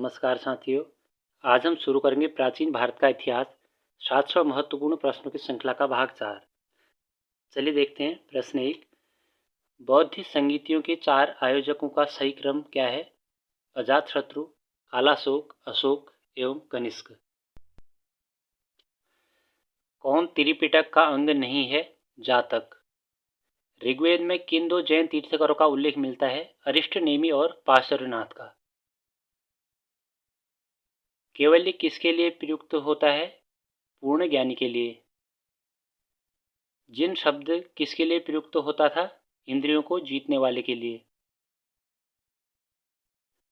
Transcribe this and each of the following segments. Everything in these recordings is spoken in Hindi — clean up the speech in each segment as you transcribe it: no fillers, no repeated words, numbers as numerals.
नमस्कार साथियों। आज हम शुरू करेंगे प्राचीन भारत का इतिहास 700 महत्वपूर्ण प्रश्नों की श्रृंखला का भाग 4। चलिए देखते हैं। प्रश्न 1, बौद्ध संगीतियों के 4 आयोजकों का सही क्रम क्या है? अजातशत्रु, कालाशोक, अशोक एवं कनिष्क। कौन त्रिपिटक का अंग नहीं है? जातक। ऋग्वेद में किन 2 जैन तीर्थंकरों का उल्लेख मिलता है? अरिष्ट नेमि और पार्श्वनाथ का। केवल्य किसके लिए प्रयुक्त होता है? पूर्ण ज्ञानी के लिए। जिन शब्द किसके लिए प्रयुक्त होता था? इंद्रियों को जीतने वाले के लिए।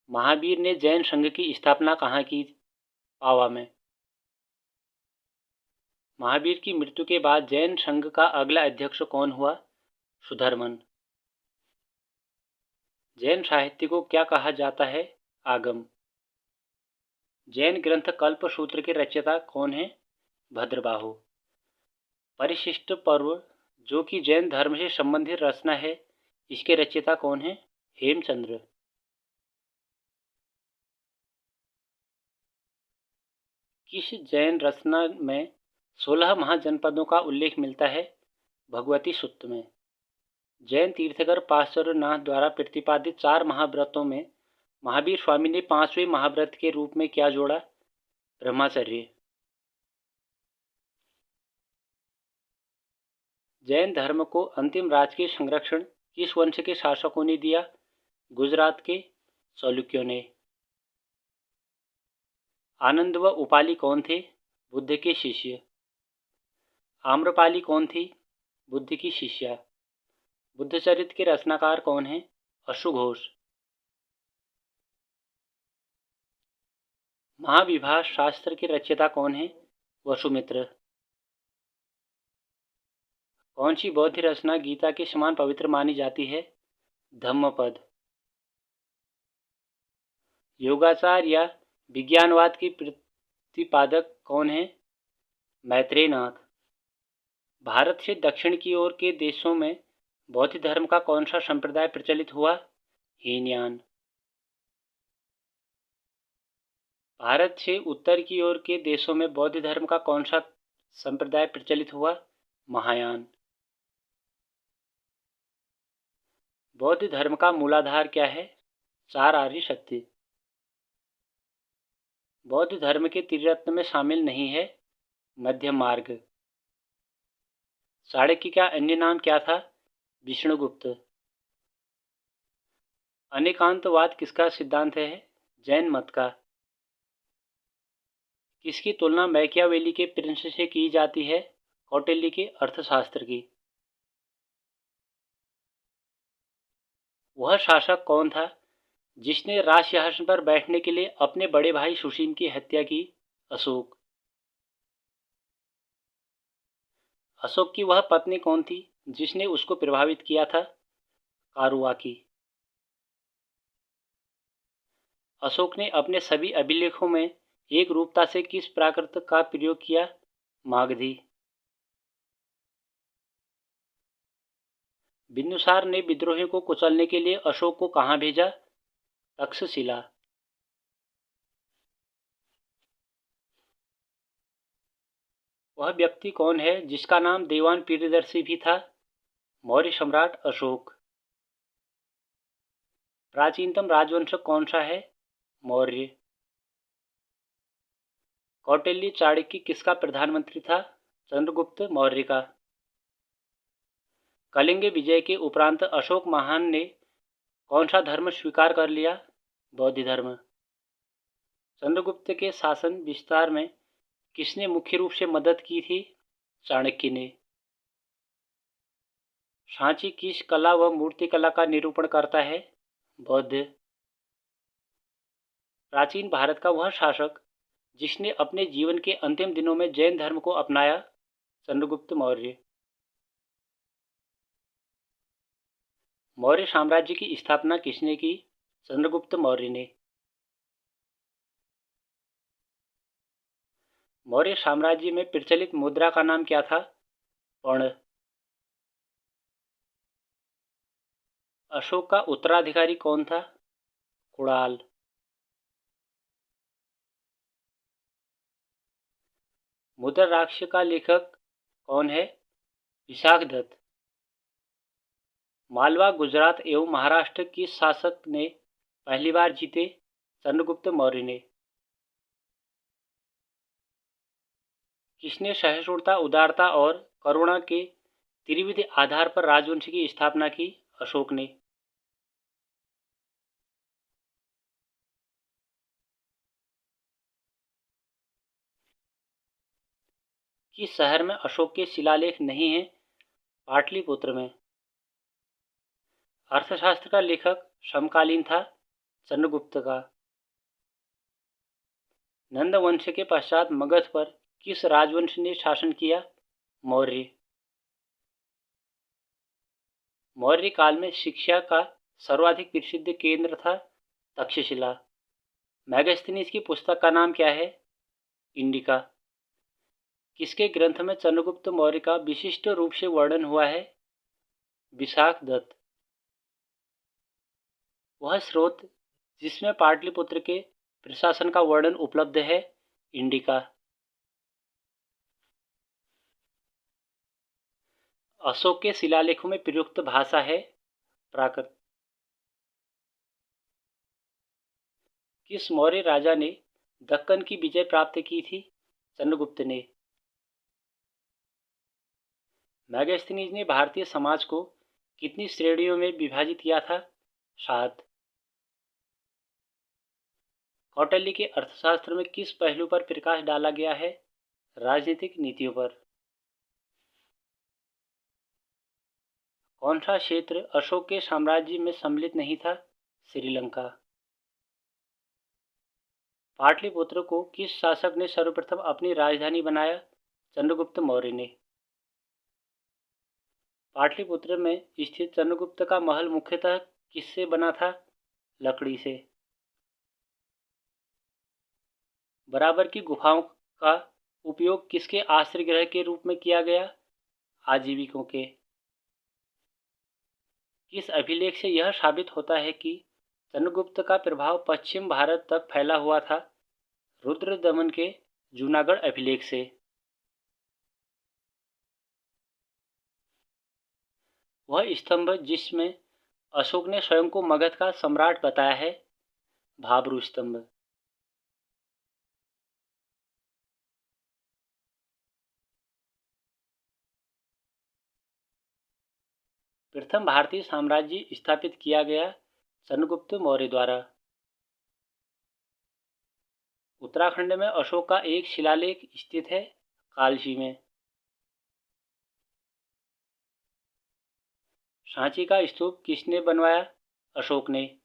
महावीर ने जैन संघ की स्थापना कहाँ की? पावा में। महावीर की मृत्यु के बाद जैन संघ का अगला अध्यक्ष कौन हुआ? सुधर्मन। जैन साहित्य को क्या कहा जाता है? आगम। जैन ग्रंथ कल्पसूत्र के रचयिता कौन है? भद्रबाहु। परिशिष्ट पर्व जो कि जैन धर्म से संबंधित रचना है, इसके रचयिता कौन है? हेमचंद्र। किस जैन रचना में 16 महाजनपदों का उल्लेख मिलता है? भगवती सूक्त में। जैन तीर्थंकर पार्श्वनाथ द्वारा प्रतिपादित 4 महाव्रतों में महावीर स्वामी ने 5वें महाव्रत के रूप में क्या जोड़ा? ब्रह्मचर्य। जैन धर्म को अंतिम राजकीय संरक्षण किस वंश के शासकों ने दिया? गुजरात के चालुक्यों ने। आनंद व उपाली कौन थे? बुद्ध के शिष्य। आम्रपाली कौन थी? बुद्ध की शिष्या। बुद्धचरित के रचनाकार कौन है? अश्वघोष। महाविभाष शास्त्र के रचयिता कौन है? वसुमित्र। कौन सी बौद्ध रचना गीता के समान पवित्र मानी जाती है? धम्मपद। योगाचार या विज्ञानवाद के प्रतिपादक कौन है? मैत्रेयनाथ। भारत से दक्षिण की ओर के देशों में बौद्ध धर्म का कौन सा संप्रदाय प्रचलित हुआ? हीनयान। भारत से उत्तर की ओर के देशों में बौद्ध धर्म का कौन सा संप्रदाय प्रचलित हुआ? महायान। बौद्ध धर्म का मूलाधार क्या है? 4 आर्य सत्य। बौद्ध धर्म के त्रिरत्न में शामिल नहीं है? मध्य मार्ग। चाणक्य का अन्य नाम क्या था? विष्णुगुप्त। अनेकांतवाद किसका सिद्धांत है? जैन मत का। किसकी तुलना मैकियावेली के प्रिंस से की जाती है? कौटिल्य के अर्थशास्त्र की। वह शासक कौन था जिसने राजसिंहासन पर बैठने के लिए अपने बड़े भाई सुसीम की हत्या की? अशोक। अशोक की वह पत्नी कौन थी जिसने उसको प्रभावित किया था? कारुआकी। अशोक ने अपने सभी अभिलेखों में एक रूपता से किस प्राकृत का प्रयोग किया? मागधी। बिंदुसार ने विद्रोहियों को कुचलने के लिए अशोक को कहां भेजा? तक्षशिला। वह व्यक्ति कौन है जिसका नाम देवान प्रियदर्शी भी था? मौर्य सम्राट अशोक। प्राचीनतम राजवंश कौन सा है? मौर्य। कौटिल्य चाणक्य किसका प्रधानमंत्री था? चंद्रगुप्त मौर्य का। कलिंग विजय के उपरांत अशोक महान ने कौन सा धर्म स्वीकार कर लिया? बौद्ध धर्म। चंद्रगुप्त के शासन विस्तार में किसने मुख्य रूप से मदद की थी? चाणक्य ने। सांची किस कला व मूर्तिकला का निरूपण करता है? बौद्ध। प्राचीन भारत का वह शासक जिसने अपने जीवन के अंतिम दिनों में जैन धर्म को अपनाया? चंद्रगुप्त मौर्य। मौर्य साम्राज्य की स्थापना किसने की? चंद्रगुप्त मौर्य ने। मौर्य साम्राज्य में प्रचलित मुद्रा का नाम क्या था? पर्ण। अशोक का उत्तराधिकारी कौन था? कुणाल। मुद्रा राक्ष का लेखक कौन है? विशाखदत्त। मालवा, गुजरात एवं महाराष्ट्र किस शासक ने पहली बार जीते? चंद्रगुप्त मौर्य ने। किसने सहिष्णुता, उदारता और करुणा के त्रिविध आधार पर राजवंश की स्थापना की? अशोक ने। किस शहर में अशोक के शिलालेख नहीं हैं? पाटलिपुत्र में। अर्थशास्त्र का लेखक समकालीन था? चंद्रगुप्त का। नंद वंश के पश्चात मगध पर किस राजवंश ने शासन किया? मौर्य। मौर्य काल में शिक्षा का सर्वाधिक प्रसिद्ध केंद्र था तक्षशिला। मैगस्थनीज की पुस्तक का नाम क्या है? इंडिका। किसके ग्रंथ में चंद्रगुप्त मौर्य का विशिष्ट रूप से वर्णन हुआ है? विशाखदत्त। वह स्रोत जिसमें पाटलिपुत्र के प्रशासन का वर्णन उपलब्ध है? इंडिका। अशोक के शिलालेखों में प्रयुक्त भाषा है प्राकृत। किस मौर्य राजा ने दक्कन की विजय प्राप्त की थी? चंद्रगुप्त ने। मैगस्थनीज ने भारतीय समाज को कितनी श्रेणियों में विभाजित किया था? 7। कौटिल्य के अर्थशास्त्र में किस पहलू पर प्रकाश डाला गया है? राजनीतिक नीतियों पर। कौन सा क्षेत्र अशोक के साम्राज्य में सम्मिलित नहीं था? श्रीलंका। पाटलिपुत्र को किस शासक ने सर्वप्रथम अपनी राजधानी बनाया? चंद्रगुप्त मौर्य ने। पाटलिपुत्र में स्थित चंद्रगुप्त का महल मुख्यतः किससे बना था? लकड़ी से। बराबर की गुफाओं का उपयोग किसके आश्रय गृह के रूप में किया गया? आजीविकों के। किस अभिलेख से यह साबित होता है कि चंद्रगुप्त का प्रभाव पश्चिम भारत तक फैला हुआ था? रुद्रदमन के जूनागढ़ अभिलेख से। वह स्तंभ जिसमें अशोक ने स्वयं को मगध का सम्राट बताया है? भाब्रू स्तंभ। प्रथम भारतीय साम्राज्य स्थापित किया गया चंद्रगुप्त मौर्य द्वारा। उत्तराखंड में अशोक का एक शिलालेख स्थित है? कालची में। सांची का स्तूप किसने बनवाया? अशोक ने।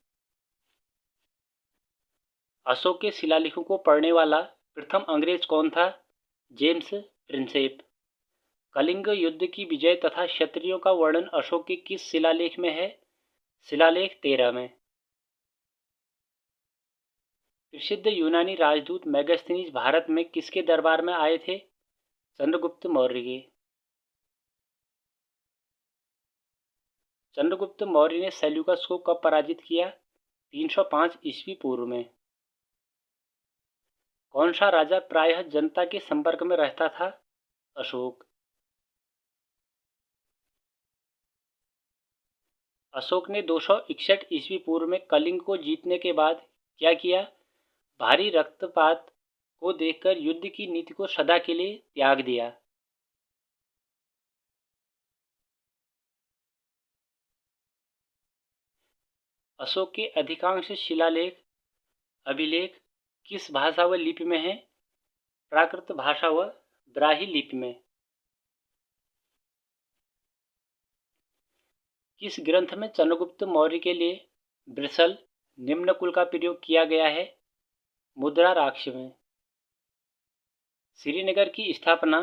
अशोक के शिलालेखों को पढ़ने वाला प्रथम अंग्रेज कौन था? James Prinsep. कलिंग युद्ध की विजय तथा क्षत्रियों का वर्णन अशोक के किस शिलालेख में है? शिलालेख 13 में। प्रसिद्ध यूनानी राजदूत मैगस्थनीज भारत में किसके दरबार में आए थे? चंद्रगुप्त मौर्य के। चंद्रगुप्त मौर्य ने सेल्यूकस को कब पराजित किया? 305 ईस्वी पूर्व में। कौन सा राजा प्रायः जनता के संपर्क में रहता था? अशोक। अशोक ने 261 ईस्वी पूर्व में कलिंग को जीतने के बाद क्या किया? भारी रक्तपात को देखकर युद्ध की नीति को सदा के लिए त्याग दिया। अशोक के अधिकांश शिलालेख अभिलेख किस भाषा व लिपि में है? प्राकृत भाषा व ब्राह्मी लिपि में। किस ग्रंथ में चंद्रगुप्त मौर्य के लिए ब्रिसल निम्न कुल का प्रयोग किया गया है? मुद्रा राक्ष में। श्रीनगर की स्थापना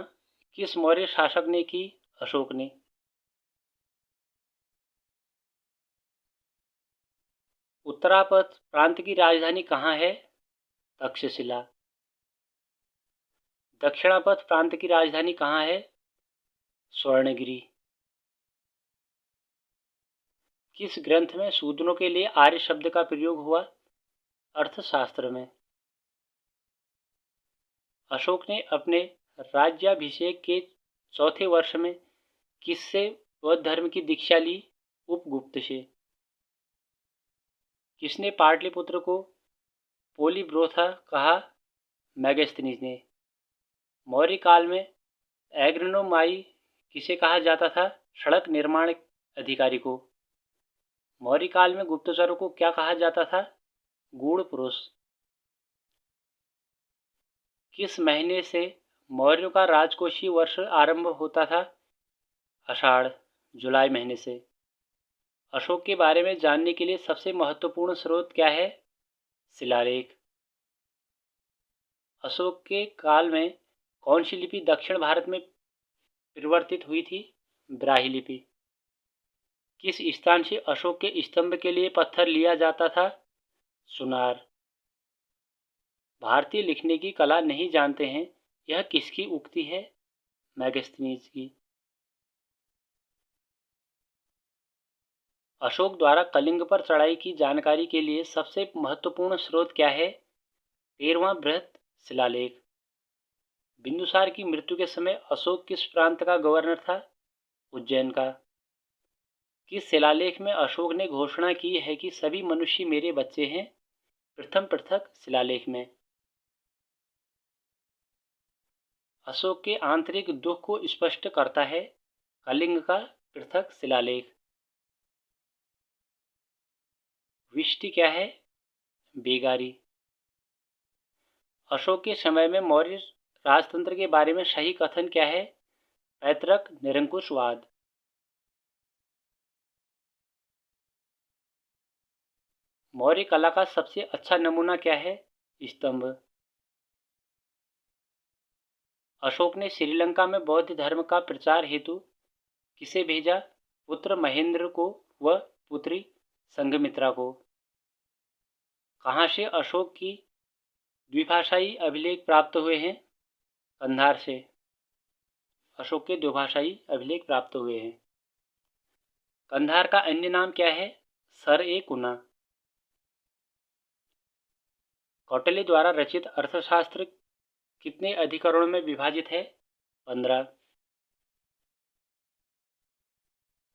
किस मौर्य शासक ने की? अशोक ने। उत्तरापथ प्रांत की राजधानी कहाँ है? तक्षशिला। दक्षिणापथ प्रांत की राजधानी कहाँ है? स्वर्णगिरी। किस ग्रंथ में शूद्रों के लिए आर्य शब्द का प्रयोग हुआ? अर्थशास्त्र में। अशोक ने अपने राज्याभिषेक के चौथे वर्ष में किससे बौद्ध धर्म की दीक्षा ली? उपगुप्त से। किसने पाटलिपुत्र को पोलीब्रोथा कहा? मेगास्थनीज ने। मौर्य काल में एग्रोनोमाई किसे कहा जाता था? सड़क निर्माण अधिकारी को। मौर्य काल में गुप्तचरों को क्या कहा जाता था? गूढ़ पुरुष। किस महीने से मौर्यों का राजकोषीय वर्ष आरंभ होता था? आषाढ़, जुलाई महीने से। अशोक के बारे में जानने के लिए सबसे महत्वपूर्ण स्रोत क्या है? शिलालेख। अशोक के काल में कौन सी लिपि दक्षिण भारत में परिवर्तित हुई थी? ब्राह्मी लिपि। किस स्थान से अशोक के स्तंभ के लिए पत्थर लिया जाता था? सुनार। भारतीय लिखने की कला नहीं जानते हैं, यह किसकी उक्ति है? मेगास्थनीज की। अशोक द्वारा कलिंग पर चढ़ाई की जानकारी के लिए सबसे महत्वपूर्ण स्रोत क्या है? 13वां बृहत शिलालेख। बिंदुसार की मृत्यु के समय अशोक किस प्रांत का गवर्नर था? उज्जैन का। किस शिलालेख में अशोक ने घोषणा की है कि सभी मनुष्य मेरे बच्चे हैं? प्रथम पृथक शिलालेख में। अशोक के आंतरिक दुख को स्पष्ट करता है? कलिंग का पृथक शिलालेख। विष्टि क्या है? बेगारी। अशोक के समय में मौर्य राजतंत्र के बारे में सही कथन क्या है? पैतृक निरंकुशवाद। मौर्य कला का सबसे अच्छा नमूना क्या है? स्तंभ। अशोक ने श्रीलंका में बौद्ध धर्म का प्रचार हेतु किसे भेजा? पुत्र महेंद्र को व पुत्री संघमित्रा को। कहाँ से अशोक की द्विभाषाई अभिलेख प्राप्त हुए हैं? कंधार से अशोक के द्विभाषाई अभिलेख प्राप्त हुए हैं। कंधार का अन्य नाम क्या है? सर-ए-कुना। कौटिल्य द्वारा रचित अर्थशास्त्र कितने अधिकरणों में विभाजित है? 15।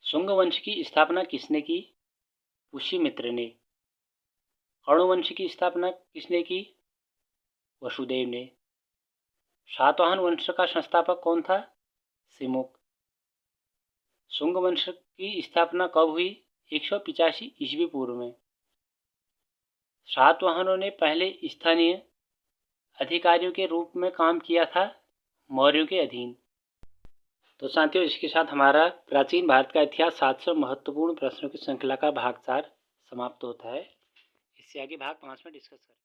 शुंग वंश की स्थापना किसने की? पुष्यमित्र ने। कण्व वंश की स्थापना किसने की? वसुदेव ने। सातवाहन वंश का संस्थापक कौन था? सिमुक। शुंग वंश की स्थापना कब हुई? 185 ईस्वी पूर्व में। सातवाहनों ने पहले स्थानीय अधिकारियों के रूप में काम किया था मौर्यों के अधीन। तो साथियों, इसके साथ हमारा प्राचीन भारत का इतिहास 700 महत्वपूर्ण प्रश्नों की श्रृंखला का भाग 4 समाप्त होता है। इससे आगे भाग 5 में डिस्कस करें।